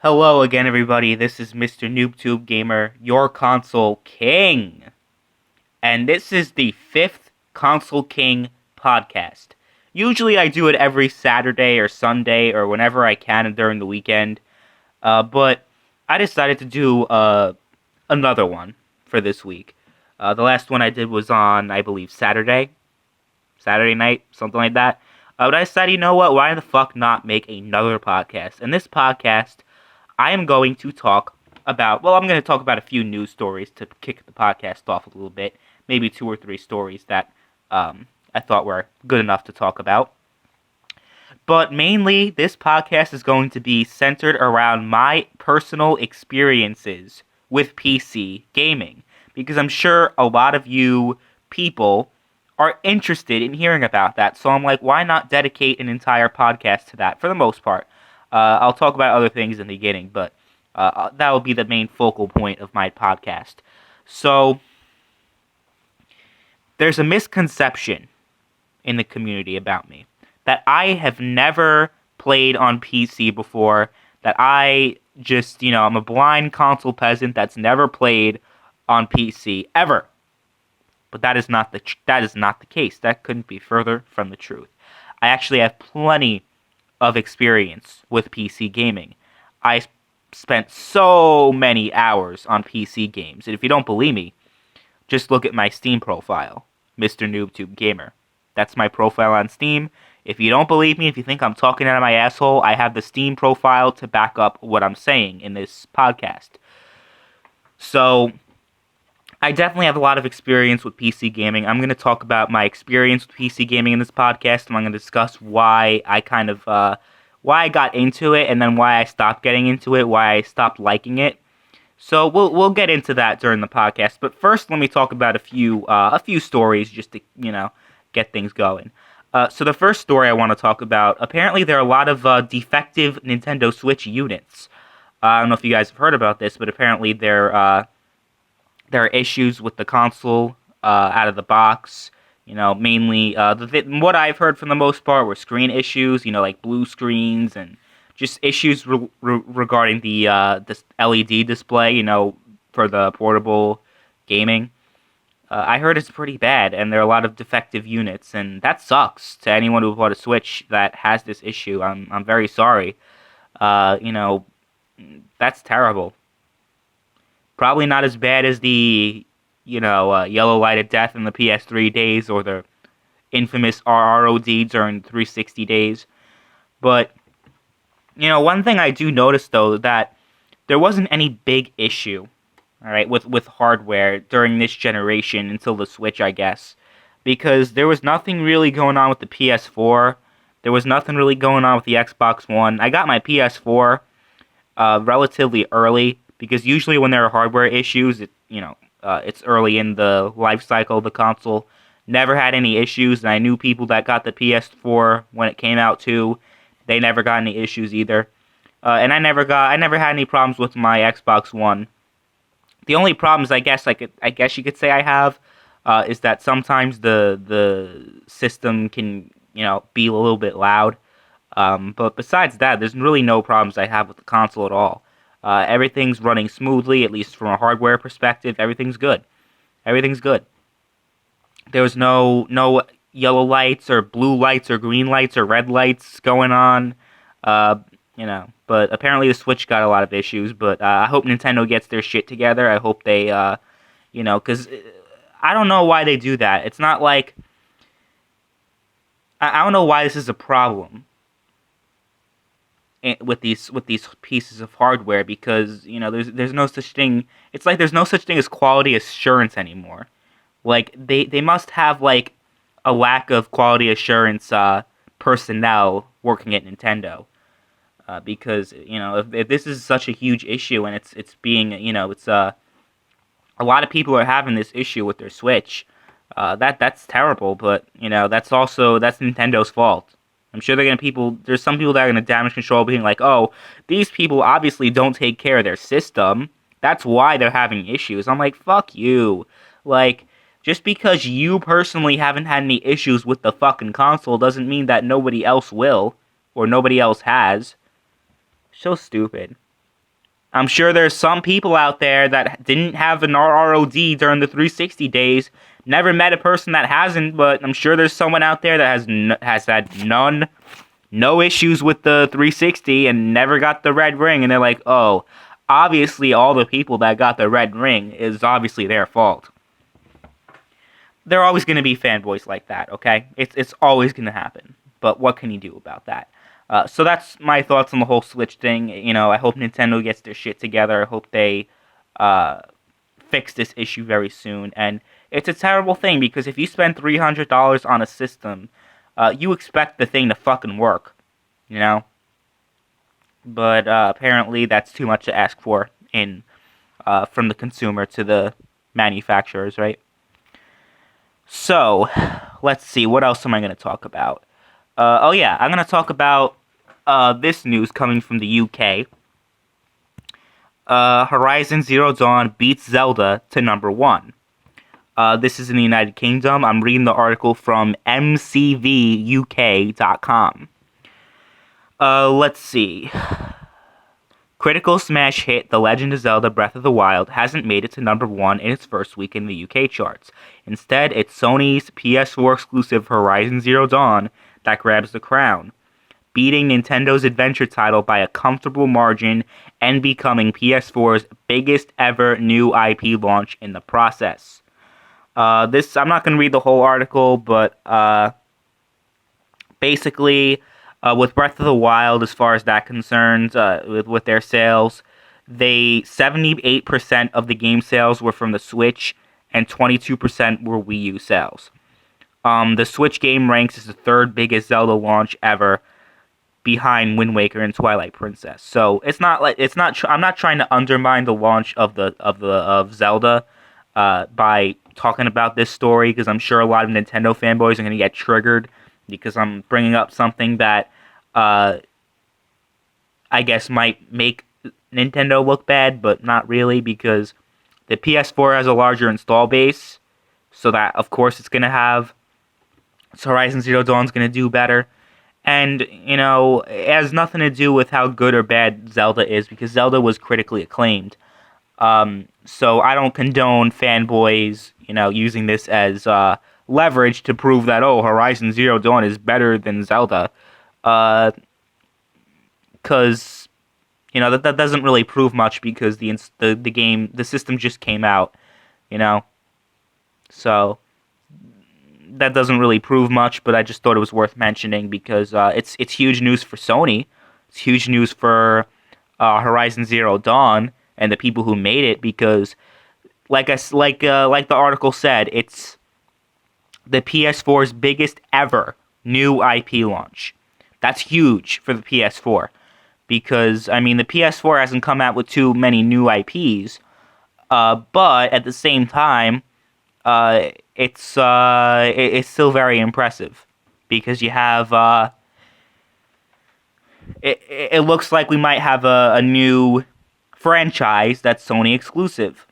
Hello again, everybody. This is MrNoobTubeGamer, your console king. And this is the 5th Console King podcast. Usually I do it every Saturday or Sunday or whenever I can during the weekend. But I decided to do another one for this week. The last one I did was on, I believe, Saturday night, something like that. But I decided, you know what? Why the fuck not make another podcast? And this podcast I am going to talk I'm going to talk about a few news stories to kick the podcast off a little bit. Maybe 2 or 3 stories that I thought were good enough to talk about. But mainly, this podcast is going to be centered around my personal experiences with PC gaming. Because I'm sure a lot of you people are interested in hearing about that. So I'm like, why not dedicate an entire podcast to that for the most part? I'll talk about other things in the beginning, but that will be the main focal point of my podcast. So, there's a misconception in the community about me that I have never played on PC before, that I just, I'm a blind console peasant that's never played on PC ever. But that is not the case. That couldn't be further from the truth. I actually have plenty of experience with PC gaming. I spent so many hours on PC games, and if you don't believe me, just look at my Steam profile, MrNoobTubeGamer. That's my profile on Steam. If you don't believe me, if you think I'm talking out of my asshole, I have the Steam profile to back up what I'm saying in this podcast. So, I definitely have a lot of experience with PC gaming. I'm going to talk about my experience with PC gaming in this podcast, and I'm going to discuss why I why I got into it, and then why I stopped getting into it, why I stopped liking it. So we'll get into that during the podcast. But first, let me talk about a few stories just to get things going. So the first story I want to talk about, apparently there are a lot of defective Nintendo Switch units. I don't know if you guys have heard about this, but apparently there are issues with the console out of the box. Mainly what I've heard for the most part were screen issues. Like blue screens and just issues regarding the this LED display. For the portable gaming. I heard it's pretty bad, and there are a lot of defective units, and that sucks to anyone who bought a Switch that has this issue. I'm very sorry. That's terrible. Probably not as bad as the, Yellow Light of Death in the PS3 days, or the infamous RROD during 360 days. But, one thing I do notice, though, that there wasn't any big issue, all right, with hardware during this generation until the Switch, I guess. Because there was nothing really going on with the PS4. There was nothing really going on with the Xbox One. I got my PS4 relatively early, because usually when there are hardware issues, it's early in the life cycle of the console. Never had any issues, and I knew people that got the PS4 when it came out too. They never got any issues either. And I never had any problems with my Xbox One. The only problems I guess you could say I have is that sometimes the system can be a little bit loud. But besides that, there's really no problems I have with the console at all. Everything's running smoothly, at least from a hardware perspective. Everything's good. Everything's good. There was no yellow lights or blue lights or green lights or red lights going on. But apparently the Switch got a lot of issues. But I hope Nintendo gets their shit together. I hope they, because I don't know why they do that. It's not like I don't know why this is a problem with these pieces of hardware, because there's no such thing. It's like there's no such thing as quality assurance anymore. Like they must have like a lack of quality assurance personnel working at Nintendo, because if this is such a huge issue, and it's being it's a lot of people are having this issue with their Switch. That's terrible, but that's Nintendo's fault. I'm sure there's some people that are going to damage control being like, oh, these people obviously don't take care of their system. That's why they're having issues. I'm like, fuck you. Like, just because you personally haven't had any issues with the fucking console doesn't mean that nobody else will, or nobody else has. So stupid. I'm sure there's some people out there that didn't have an RROD during the 360 days. Never met a person that hasn't, but I'm sure there's someone out there that has had no issues with the 360 and never got the red ring, and they're like, oh, obviously all the people that got the red ring is obviously their fault. There are always going to be fanboys like that, okay? It's always going to happen. But what can you do about that? So that's my thoughts on the whole Switch thing. You know, I hope Nintendo gets their shit together. I hope they fix this issue very soon. And it's a terrible thing because if you spend $300 on a system, you expect the thing to fucking work, you know? But apparently that's too much to ask for from the consumer to the manufacturers, right? So, let's see, what else am I going to talk about? I'm going to talk about this news coming from the UK. Horizon Zero Dawn beats Zelda to number 1. This is in the United Kingdom. I'm reading the article from mcvuk.com. Let's see. Critical smash hit The Legend of Zelda Breath of the Wild hasn't made it to number 1 in its first week in the UK charts. Instead, it's Sony's PS4 exclusive Horizon Zero Dawn that grabs the crown, beating Nintendo's adventure title by a comfortable margin and becoming PS4's biggest ever new IP launch in the process. I'm not going to read the whole article, but basically, with Breath of the Wild, as far as that concerns, with their sales, 78% of the game sales were from the Switch, and 22% were Wii U sales. The Switch game ranks as the third biggest Zelda launch ever, behind Wind Waker and Twilight Princess. So I'm not trying to undermine the launch of Zelda by talking about this story, because I'm sure a lot of Nintendo fanboys are going to get triggered because I'm bringing up something that I guess might make Nintendo look bad, but not really, because the PS4 has a larger install base, so that, of course, it's going to have... So Horizon Zero Dawn's going to do better. And, you know, it has nothing to do with how good or bad Zelda is, because Zelda was critically acclaimed. So I don't condone fanboys, you know, using this as leverage to prove that, oh, Horizon Zero Dawn is better than Zelda. Because, you know, that doesn't really prove much, because the system just came out, you know. So that doesn't really prove much, but I just thought it was worth mentioning, because it's huge news for Sony. It's huge news for Horizon Zero Dawn and the people who made it, because like the article said, it's the PS4's biggest ever new IP launch. That's huge for the PS4, because I mean the PS4 hasn't come out with too many new IPs, but at the same time, it's still very impressive, because you have it looks like we might have a new franchise that's Sony exclusive,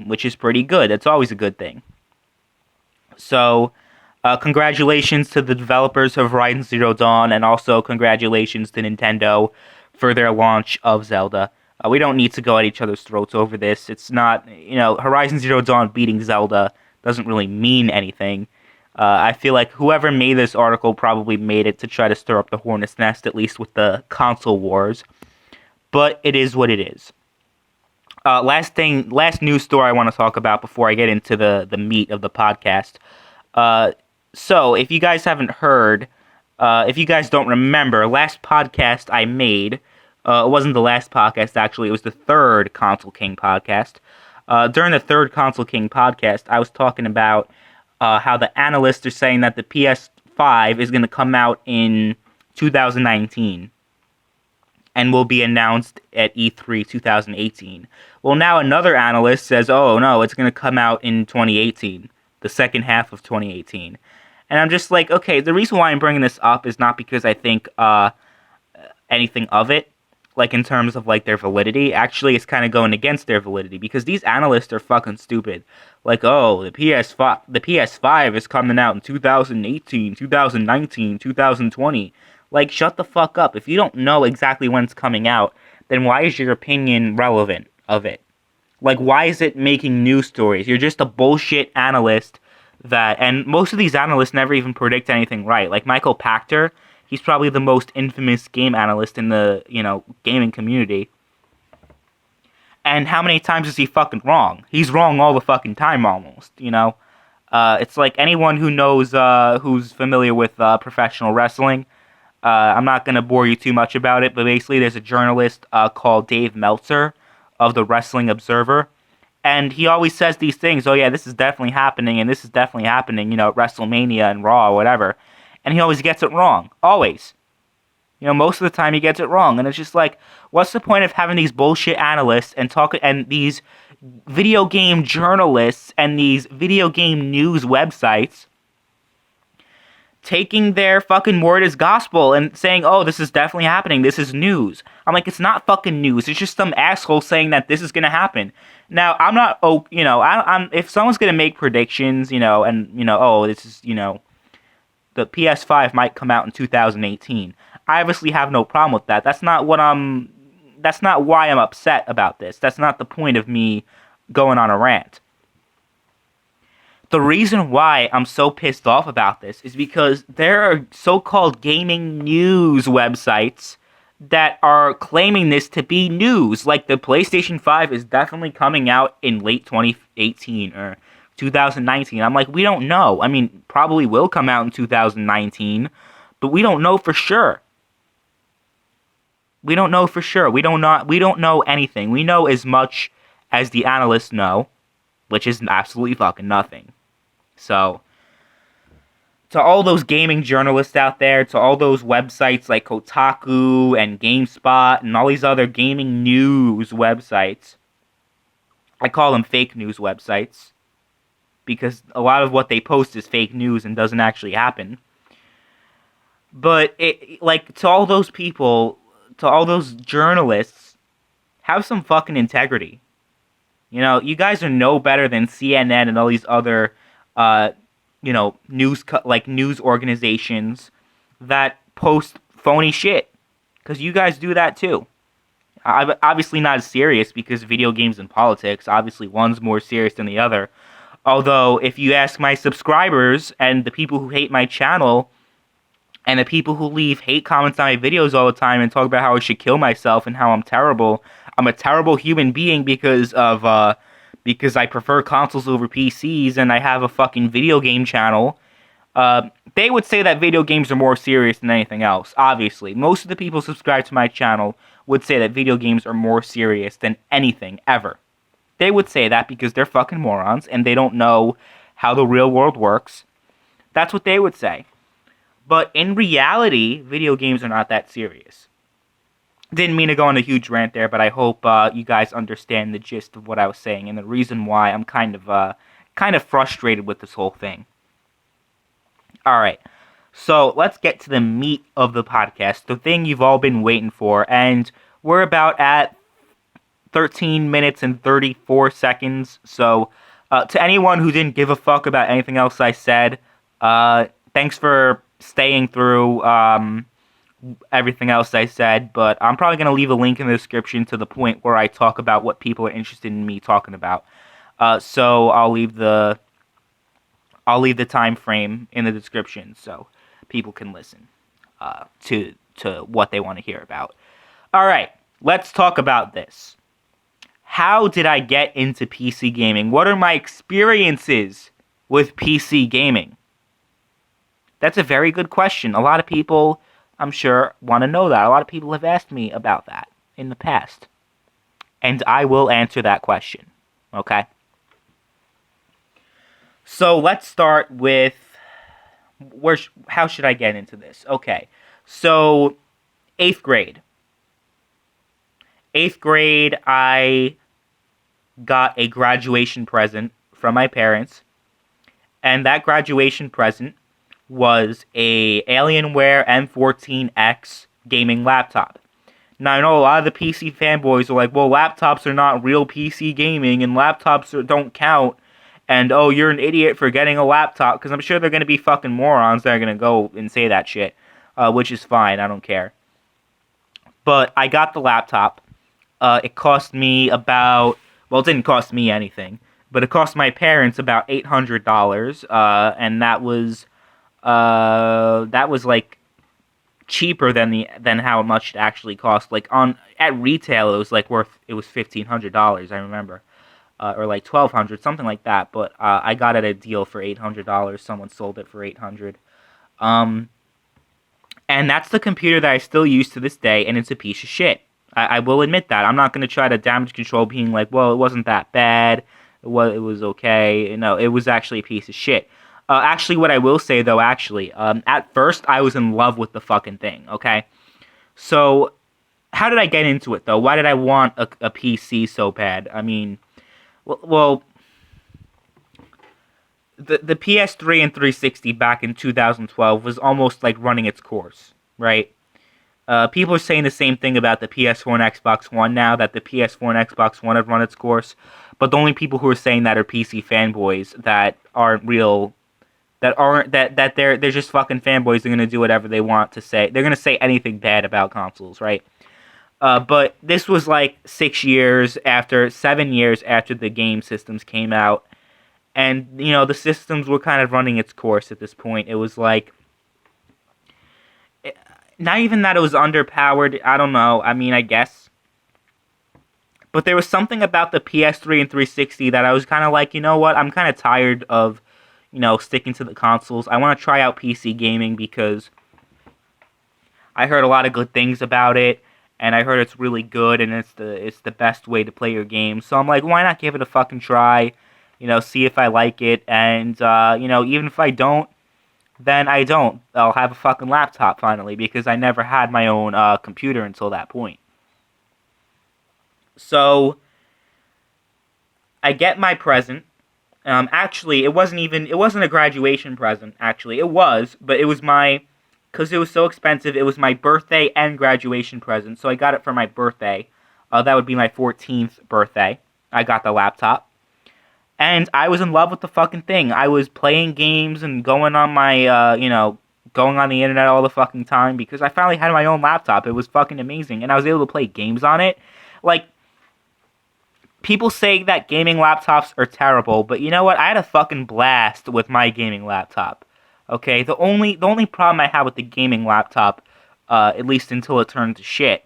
which is pretty good. That's always a good thing. So, congratulations to the developers of Horizon Zero Dawn, and also congratulations to Nintendo for their launch of Zelda. We don't need to go at each other's throats over this. It's not, you know, Horizon Zero Dawn beating Zelda doesn't really mean anything. I feel like whoever made this article probably made it to try to stir up the hornet's nest, at least with the console wars. But it is what it is. Last news story I want to talk about before I get into the meat of the podcast. So, if you guys haven't heard, if you guys don't remember, last podcast I made, it wasn't the last podcast, actually, it was the third Console King podcast. During the third Console King podcast, I was talking about how the analysts are saying that the PS5 is going to come out in 2019 and will be announced at E3 2018. Well, now another analyst says, oh no, it's going to come out in 2018, the second half of 2018. And I'm just like, okay, the reason why I'm bringing this up is not because I think anything of it, like in terms of like their validity. Actually, it's kind of going against their validity, because these analysts are fucking stupid. Like, oh, the PS5 is coming out in 2018, 2019, 2020. Like, shut the fuck up. If you don't know exactly when it's coming out, then why is your opinion relevant of it? Like, why is it making news stories? You're just a bullshit analyst and most of these analysts never even predict anything right. Like Michael Pachter, he's probably the most infamous game analyst in the, gaming community. And how many times is he fucking wrong? He's wrong all the fucking time almost, It's like anyone who knows, who's familiar with professional wrestling. I'm not going to bore you too much about it, but basically there's a journalist called Dave Meltzer of the Wrestling Observer. And he always says these things, oh yeah, this is definitely happening, and this is definitely happening, WrestleMania and Raw or whatever. And he always gets it wrong. Always. Most of the time he gets it wrong. And it's just like, what's the point of having these bullshit analysts and these video game journalists and these video game news websites taking their fucking word as gospel and saying, oh, this is definitely happening, this is news. I'm like, it's not fucking news. It's just some asshole saying that this is going to happen. Now, I'm not, if someone's going to make predictions, this is, the PS5 might come out in 2018. I obviously have no problem with that. That's not why I'm upset about this. That's not the point of me going on a rant. The reason why I'm so pissed off about this is because there are so-called gaming news websites that are claiming this to be news. Like the PlayStation 5 is definitely coming out in late 2018 or 2019. I'm like, we don't know. I mean, probably will come out in 2019, but we don't know for sure. We don't know for sure. We don't know anything. We know as much as the analysts know, which is absolutely fucking nothing. So, to all those gaming journalists out there, to all those websites like Kotaku and GameSpot and all these other gaming news websites, I call them fake news websites because a lot of what they post is fake news and doesn't actually happen. But, to all those people, to all those journalists, have some fucking integrity. You guys are no better than CNN and all these other news organizations that post phony shit. Because you guys do that too. Obviously not as serious because video games and politics, obviously one's more serious than the other. Although, if you ask my subscribers and the people who hate my channel and the people who leave hate comments on my videos all the time and talk about how I should kill myself and how I'm a terrible human being because I prefer consoles over PCs and I have a fucking video game channel, they would say that video games are more serious than anything else, obviously. Most of the people subscribed to my channel would say that video games are more serious than anything, ever. They would say that because they're fucking morons and they don't know how the real world works. That's what they would say. But in reality, video games are not that serious. Didn't mean to go on a huge rant there, but I hope you guys understand the gist of what I was saying and the reason why I'm kind of frustrated with this whole thing. Alright, so let's get to the meat of the podcast, the thing you've all been waiting for, and we're about at 13 minutes and 34 seconds, so to anyone who didn't give a fuck about anything else I said, thanks for staying through everything else I said, but I'm probably going to leave a link in the description to the point where I talk about what people are interested in me talking about. So I'll leave the time frame in the description so people can listen to what they want to hear about. All right, let's talk about this. How did I get into PC gaming? What are my experiences with PC gaming? That's a very good question. A lot of people, I'm sure, want to know that. A lot of people have asked me about that in the past. And I will answer that question. Okay? So let's start with how should I get into this? Okay. So 8th grade. 8th grade, I got a graduation present from my parents. And that graduation present was a Alienware M14X gaming laptop. Now, I know a lot of the PC fanboys are like, well, laptops are not real PC gaming, and laptops don't count, and, oh, you're an idiot for getting a laptop, because I'm sure they're going to be fucking morons that are going to go and say that shit, which is fine, I don't care. But I got the laptop, it cost me about, well, it didn't cost me anything, but it cost my parents about $800, and that was like cheaper than how much it actually cost. Like at retail, it was like it was $1,500. I remember, or like 1,200, something like that. But I got it a deal for $800. Someone sold it for 800. And that's the computer that I still use to this day, and it's a piece of shit. I will admit that. I'm not going to try to damage control being like, well, it wasn't that bad. It was okay. No, it was actually a piece of shit. Actually, what I will say, though, at first, I was in love with the fucking thing, okay? So, how did I get into it, though? Why did I want a PC so bad? I mean, well the PS3 and 360 back in 2012 was almost like running its course, right? People are saying the same thing about the PS4 and Xbox One now, that the PS4 and Xbox One have run its course, but the only people who are saying that are PC fanboys that aren't real, that they're just fucking fanboys. They're gonna do whatever they want to say. They're gonna say anything bad about consoles, right? But this was like 7 years after the game systems came out, and the systems were kind of running its course at this point. It was like, not even that it was underpowered. I don't know. I mean, I guess. But there was something about the PS3 and 360 that I was kind of like, you know what? I'm kind of tired of, sticking to the consoles. I want to try out PC gaming because I heard a lot of good things about it, and I heard it's really good, and it's the best way to play your game. So I'm like, why not give it a fucking try? See if I like it, and even if I don't, then I don't. I'll have a fucking laptop finally, because I never had my own computer until that point. So I get my present. Actually, it wasn't a graduation present. Actually, it was, but it was because it was so expensive. It was my birthday and graduation present. So I got it for my birthday. That would be my 14th birthday. I got the laptop. And I was in love with the fucking thing. I was playing games and going on my, going on the internet all the fucking time because I finally had my own laptop. It was fucking amazing. And I was able to play games on it. Like, people say that gaming laptops are terrible, but you know what? I had a fucking blast with my gaming laptop. Okay? The only problem I had with the gaming laptop, at least until it turned to shit,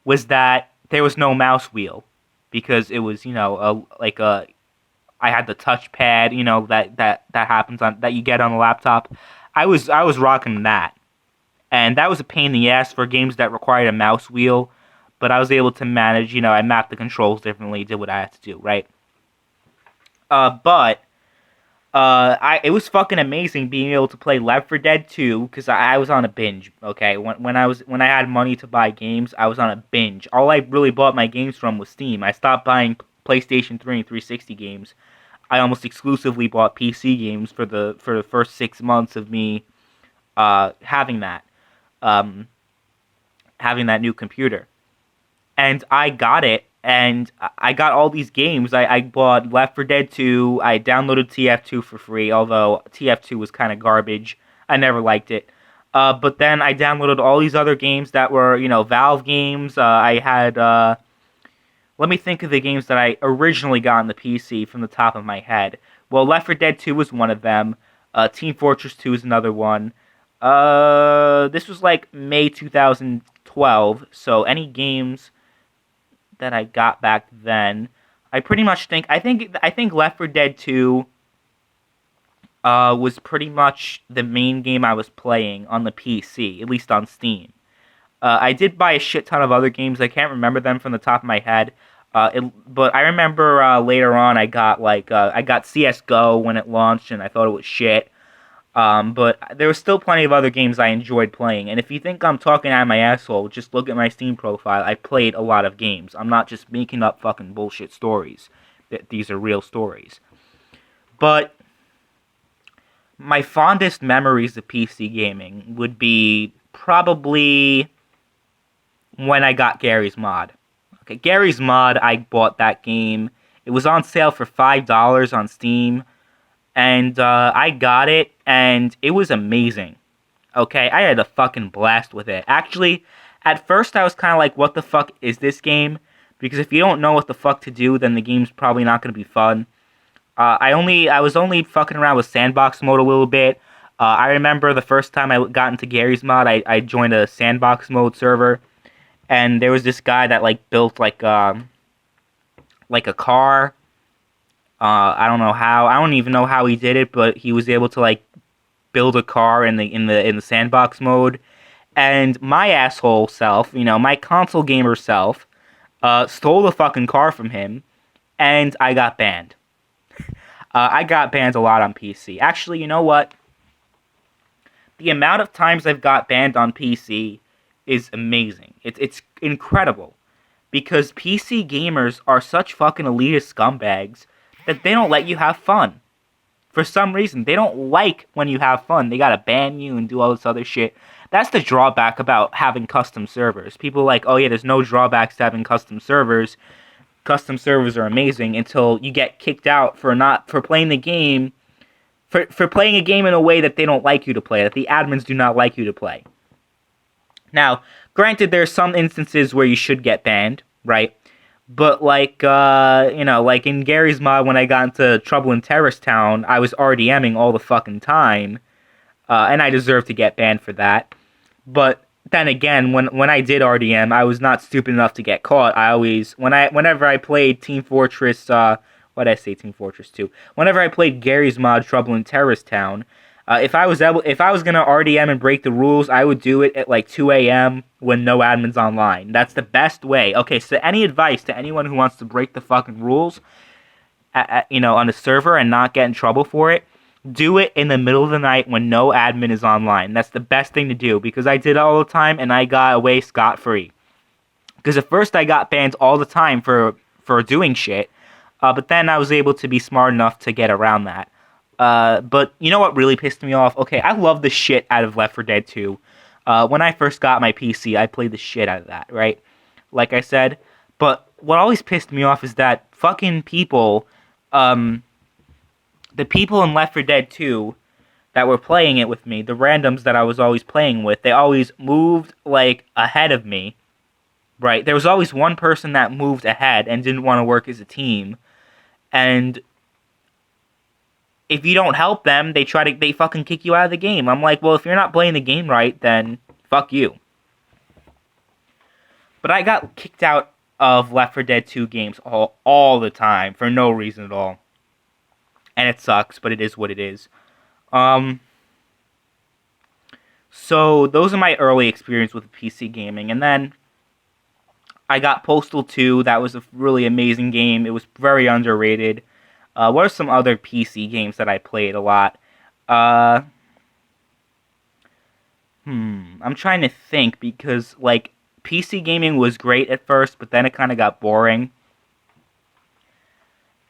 was that there was no mouse wheel. Because it was, I had the touchpad, that happens that you get on a laptop. I was rocking that, and that was a pain in the ass for games that required a mouse wheel. But I was able to manage. I mapped the controls differently, did what I had to do, right? It was fucking amazing being able to play Left 4 Dead 2 because I was on a binge. Okay, when I had money to buy games, I was on a binge. All I really bought my games from was Steam. I stopped buying PlayStation 3 and 360 games. I almost exclusively bought PC games for the first 6 months of me having that new computer. And I got it, and I got all these games. I bought Left 4 Dead 2. I downloaded TF2 for free, although TF2 was kind of garbage. I never liked it. But then I downloaded all these other games that were, Valve games. I had, let me think of the games that I originally got on the PC from the top of my head. Well, Left 4 Dead 2 was one of them. Team Fortress 2 is another one. This was like May 2012, so any games that I got back then, I think Left 4 Dead 2 was pretty much the main game I was playing on the PC, at least on Steam. I did buy a shit ton of other games. I can't remember them from the top of my head. But I remember later on I got CS:GO when it launched, and I thought it was shit. But there was still plenty of other games I enjoyed playing. And if you think I'm talking out of my asshole, just look at my Steam profile. I played a lot of games. I'm not just making up fucking bullshit stories. These are real stories. But my fondest memories of PC gaming would be probably when I got Gary's Mod. Okay, Gary's Mod, I bought that game. It was on sale for $5 on Steam. And I got it, and it was amazing. Okay, I had a fucking blast with it. Actually, at first I was kind of like, what the fuck is this game? because if you don't know what the fuck to do, then the game's probably not going to be fun. I was only fucking around with sandbox mode a little bit. I remember the first time I got into Gary's mod, I joined a sandbox mode server, and there was this guy that like built like a car. I don't know how. I don't even know how he did it, but he was able to like build a car in the sandbox mode. And my asshole self, my console gamer self, stole the fucking car from him, and I got banned. I got banned a lot on PC. Actually, you know what? The amount of times I've got banned on PC is amazing. It's incredible. Because PC gamers are such fucking elitist scumbags that they don't let you have fun. For some reason, they don't like when you have fun. They gotta ban you and do all this other shit. That's the drawback about having custom servers. People are like, oh yeah, there's no drawbacks to having custom servers. Custom servers are amazing until you get kicked out for playing the game, for playing a game in a way that they don't like you to play, that the admins do not like you to play. Now, granted, there's some instances where you should get banned, right? But like, like in Gary's mod, when I got into trouble in Terrace Town, I was RDMing all the fucking time, and I deserved to get banned for that. But then again, when I did RDM, I was not stupid enough to get caught. I always, whenever I played Team Fortress, what did I say, Team Fortress 2? Whenever I played Gary's mod, Trouble in Terrace Town, if I was gonna RDM and break the rules, I would do it at like 2 a.m. when no admin's online. That's the best way. Okay, so any advice to anyone who wants to break the fucking rules, on a server and not get in trouble for it, do it in the middle of the night when no admin is online. That's the best thing to do, because I did it all the time and I got away scot-free. Because at first I got banned all the time for doing shit, but then I was able to be smart enough to get around that. But you know what really pissed me off? Okay, I love the shit out of Left 4 Dead 2. When I first got my PC, I played the shit out of that, right? Like I said. But what always pissed me off is that fucking people, the people in Left 4 Dead 2 that were playing it with me, the randoms that I was always playing with, they always moved, like, ahead of me, right? There was always one person that moved ahead and didn't want to work as a team, and if you don't help them, they fucking kick you out of the game. I'm like, well, if you're not playing the game right, then fuck you. But I got kicked out of Left 4 Dead 2 games all the time for no reason at all. And it sucks, but it is what it is. So those are my early experience with PC gaming. And then I got Postal 2. That was a really amazing game. It was very underrated. What are some other PC games that I played a lot? I'm trying to think, because, like, PC gaming was great at first, but then it kind of got boring.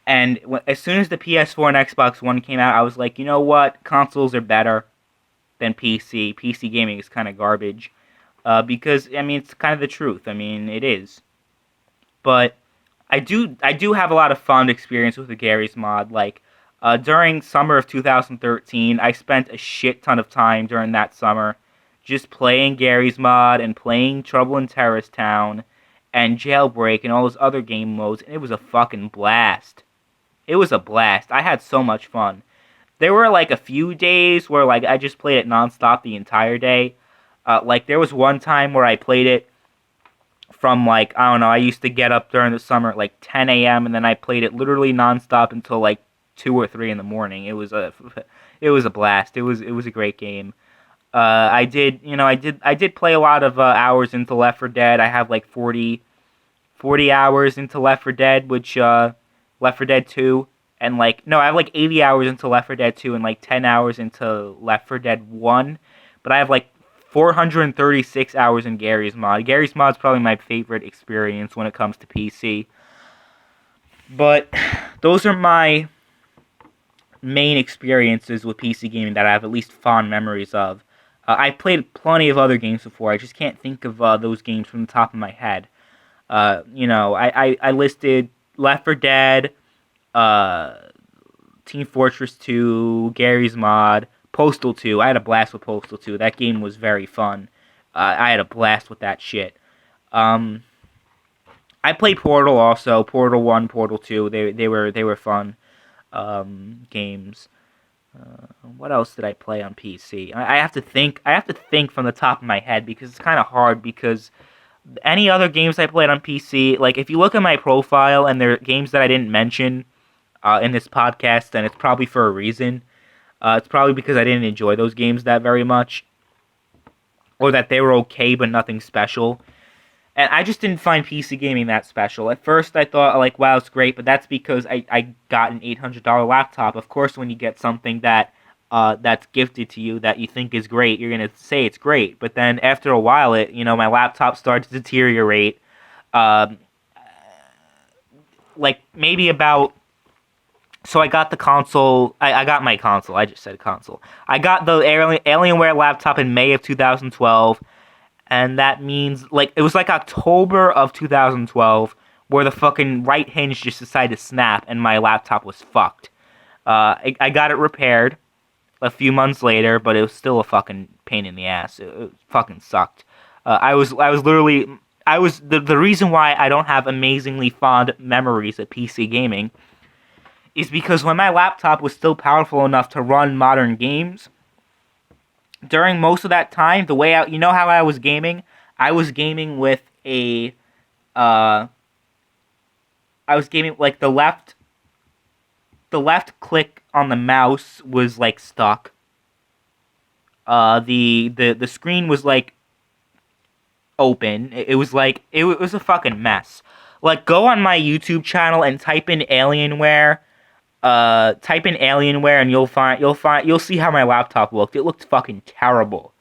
And as soon as the PS4 and Xbox One came out, I was like, you know what? Consoles are better than PC. PC gaming is kind of garbage. Because, I mean, it's kind of the truth. I mean, it is. But I do have a lot of fun experience with the Gary's mod. Like, during summer of 2013, I spent a shit ton of time during that summer just playing Gary's mod and playing Trouble in Terrace Town and Jailbreak and all those other game modes, and it was a fucking blast. It was a blast. I had so much fun. There were, like, a few days where, like, I just played it nonstop the entire day. Like, there was one time where I played it from, like, I don't know, I used to get up during the summer at, like, 10 a.m., and then I played it literally nonstop until, like, 2 or 3 in the morning. It was a blast. It was a great game. I did play a lot of hours into Left 4 Dead. I have, like, 40 hours into Left 4 Dead, which, Left 4 Dead 2, and, like, no, I have, like, 80 hours into Left 4 Dead 2 and, like, 10 hours into Left 4 Dead 1, but I have, like, 436 hours in Gary's mod. Gary's mod is probably my favorite experience when it comes to PC. But those are my main experiences with PC gaming that I have at least fond memories of. I've played plenty of other games before. I just can't think of those games from the top of my head. I listed Left 4 Dead, Team Fortress 2, Gary's mod, Postal 2. I had a blast with Postal 2. That game was very fun. I had a blast with that shit. I played Portal also. Portal 1, Portal 2. They were fun games. What else did I play on PC? I have to think. I have to think from the top of my head because it's kind of hard. Because any other games I played on PC, like if you look at my profile and there are games that I didn't mention in this podcast, then it's probably for a reason. It's probably because I didn't enjoy those games that very much, or that they were okay but nothing special. And I just didn't find PC gaming that special. At first, I thought, like, wow, it's great, but that's because I got an $800 laptop. Of course, when you get something that's gifted to you that you think is great, you're gonna say it's great. But then after a while, my laptop started to deteriorate. Um, like maybe about so I got the console. I got my console. I just said console. I got the Alienware laptop in May of 2012. And that means, like, it was like October of 2012 where the fucking right hinge just decided to snap and my laptop was fucked. I got it repaired a few months later, but it was still a fucking pain in the ass. It fucking sucked. I was literally, the reason why I don't have amazingly fond memories of PC gaming is because when my laptop was still powerful enough to run modern games, during most of that time, the way how I was gaming? I was gaming with I was gaming like the left click on the mouse was like stuck. The screen was like open. It was like it was a fucking mess. Like go on my YouTube channel and type in Alienware. Type in Alienware and you'll see how my laptop looked. It looked fucking terrible.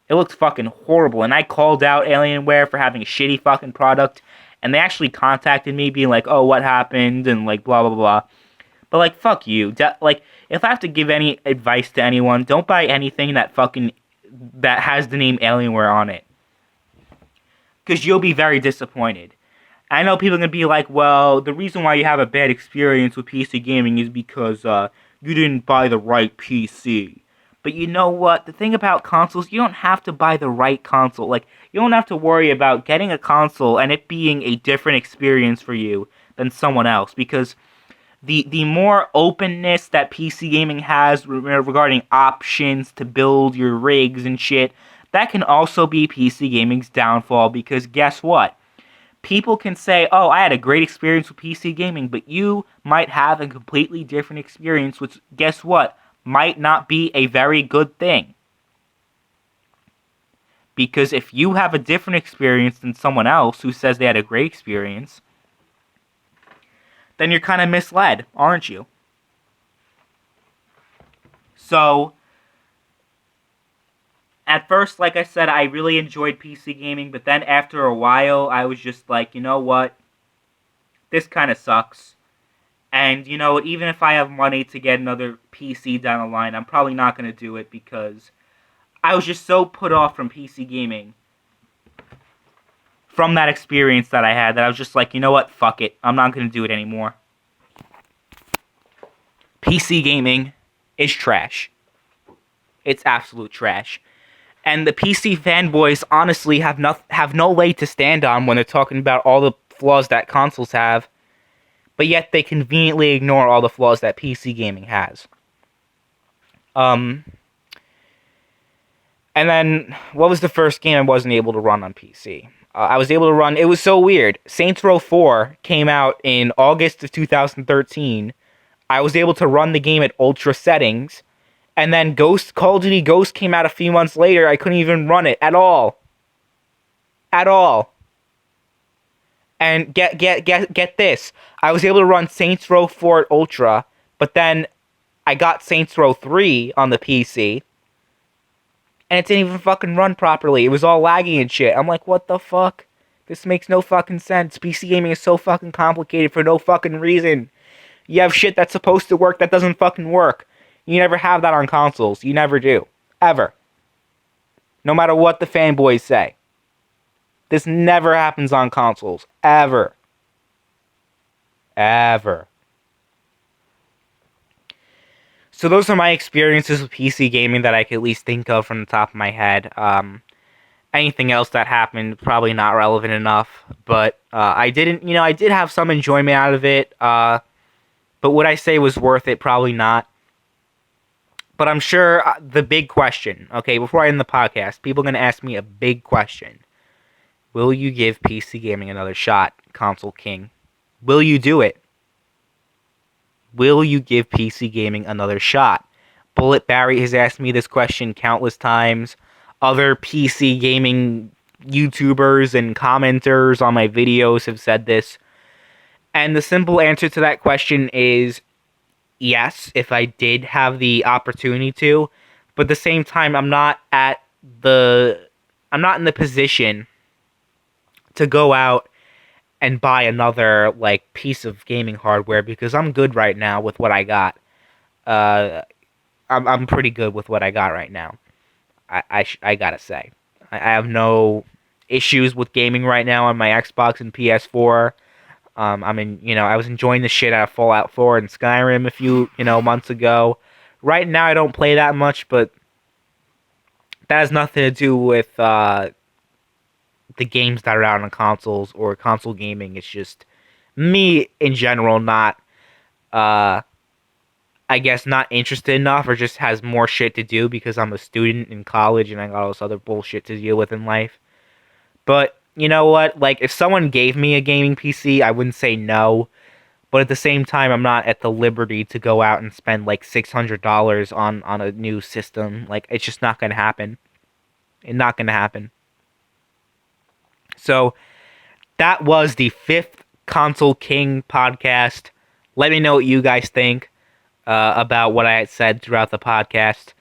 It looked fucking horrible. And I called out Alienware for having a shitty fucking product. And they actually contacted me being like, oh, what happened? And like, blah, blah, blah. But like, fuck you. Like, if I have to give any advice to anyone, don't buy anything that has the name Alienware on it. Because you'll be very disappointed. I know people are going to be like, well, the reason why you have a bad experience with PC gaming is because you didn't buy the right PC. But you know what? The thing about consoles, you don't have to buy the right console. Like, you don't have to worry about getting a console and it being a different experience for you than someone else. Because the more openness that PC gaming has regarding options to build your rigs and shit, that can also be PC gaming's downfall. Because guess what? People can say, oh, I had a great experience with PC gaming, but you might have a completely different experience, which, guess what, might not be a very good thing. Because if you have a different experience than someone else who says they had a great experience, then you're kind of misled, aren't you? So, at first, like I said, I really enjoyed PC gaming, but then after a while, I was just like, you know what? This kind of sucks. And, you know, even if I have money to get another PC down the line, I'm probably not going to do it because I was just so put off from PC gaming, from that experience that I had, that I was just like, you know what? Fuck it. I'm not going to do it anymore. PC gaming is trash. It's absolute trash. And the PC fanboys honestly have no leg to stand on when they're talking about all the flaws that consoles have, but yet they conveniently ignore all the flaws that PC gaming has. And then, what was the first game I wasn't able to run on PC? I was able to run, it was so weird. Saints Row 4 came out in August of 2013. I was able to run the game at ultra settings. And then Call of Duty Ghost came out a few months later. I couldn't even run it at all. At all. And get this. I was able to run Saints Row 4 at Ultra, but then I got Saints Row 3 on the PC, and it didn't even fucking run properly. It was all laggy and shit. I'm like, what the fuck? This makes no fucking sense. PC gaming is so fucking complicated for no fucking reason. You have shit that's supposed to work that doesn't fucking work. You never have that on consoles. You never do. Ever. No matter what the fanboys say. This never happens on consoles. Ever. Ever. So those are my experiences with PC gaming that I can at least think of from the top of my head. anything else that happened, probably not relevant enough. But I didn't, I did have some enjoyment out of it. But would I say it was worth it? Probably not. But I'm sure the big question, okay, before I end the podcast, people are going to ask me a big question. Will you give PC gaming another shot, Console King? Will you do it? Will you give PC gaming another shot? Bullet Barry has asked me this question countless times. Other PC gaming YouTubers and commenters on my videos have said this. And the simple answer to that question is yes, if I did have the opportunity to. But at the same time, I'm not in the position to go out and buy another piece of gaming hardware because I'm good right now with what I got. I'm pretty good with what I got right now. I gotta say, I have no issues with gaming right now on my Xbox and PS4. I was enjoying the shit out of Fallout 4 and Skyrim a few months ago. Right now, I don't play that much, but that has nothing to do with the games that are out on consoles or console gaming. It's just me in general not I guess not interested enough or just has more shit to do because I'm a student in college and I got all this other bullshit to deal with in life. But you know what? If someone gave me a gaming PC, I wouldn't say no. But at the same time, I'm not at the liberty to go out and spend $600 on a new system. It's just not gonna happen. It's not gonna happen. So that was the 5th Console King podcast. Let me know what you guys think about what I had said throughout the podcast,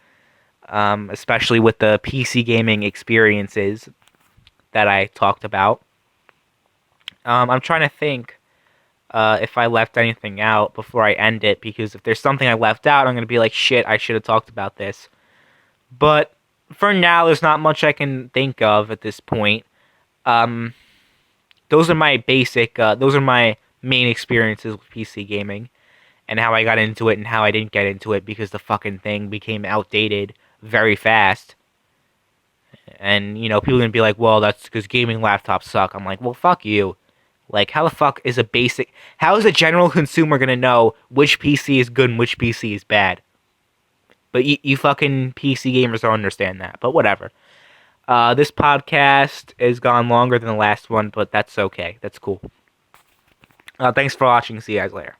especially with the PC gaming experiences that I talked about. I'm trying to think if I left anything out before I end it, because if there's something I left out, I'm going to be like, shit, I should have talked about this. But for now, there's not much I can think of at this point. Those are my main experiences with PC gaming and how I got into it and how I didn't get into it because the fucking thing became outdated very fast. And, people are going to be like, well, that's because gaming laptops suck. I'm like, well, fuck you. How the fuck how is a general consumer going to know which PC is good and which PC is bad? But you fucking PC gamers don't understand that. But whatever. This podcast has gone longer than the last one, but that's okay. That's cool. Thanks for watching. See you guys later.